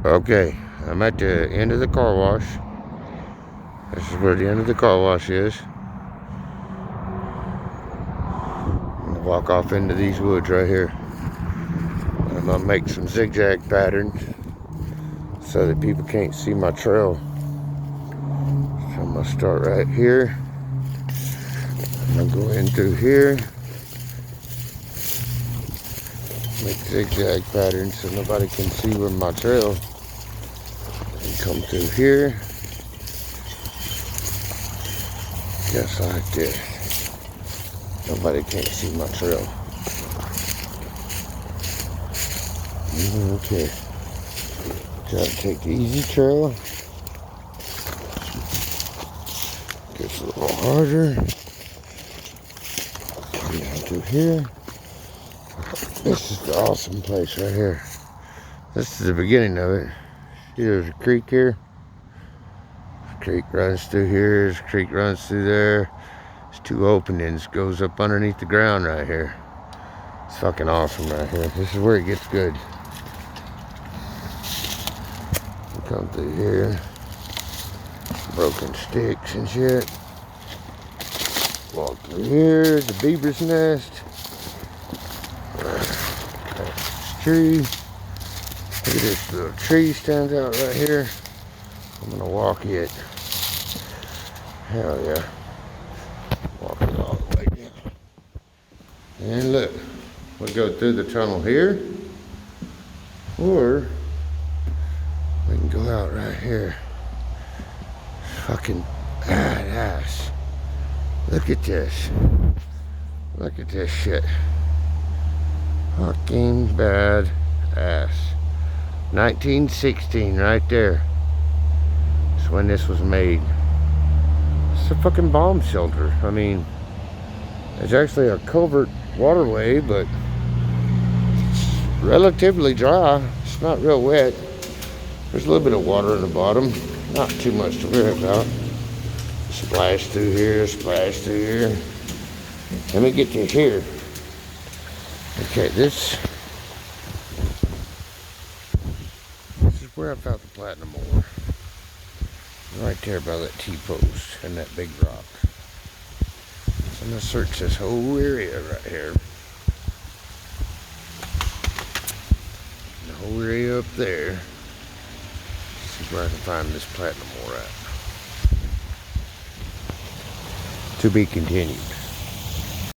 Okay, I'm at the end of the car wash. This is where the end of the car wash is. I'm gonna walk off into these woods right here. I'm gonna make some zigzag patterns so that people can't see my trail. So I'm gonna start right here. I'm gonna go in through here. Make zigzag patterns so nobody can see where my trail. And come through here. Just like this. Nobody can't see my trail. Okay. Try to take the easy trail. Gets a little harder. Come down through here. This is the awesome place right here. This is the beginning of it. See, there's a creek here. This creek runs through here. This creek runs through there. There's two openings. Goes up underneath the ground right here. It's fucking awesome right here. This is where it gets good. Come through here. Broken sticks and shit. Walk through here. The beaver's nest. This tree. Look at this little tree stands out right here. I'm gonna walk it. Hell yeah. Walk it all the way down. And look, we'll go through the tunnel here. Or we can go out right here. Fucking badass. Look at this. Look at this shit. Fucking badass. 1916 right there. That's when this was made. It's a fucking bomb shelter. I mean, it's actually a culvert waterway, but it's relatively dry. It's not real wet. There's a little bit of water in the bottom. Not too much to worry about. Splash through here, splash through here. Let me get to here. Okay, this is where I found the platinum ore. Right there by that T-post and that big rock. So I'm gonna search this whole area right here. The whole area up there. See where I can find this platinum ore at. To be continued.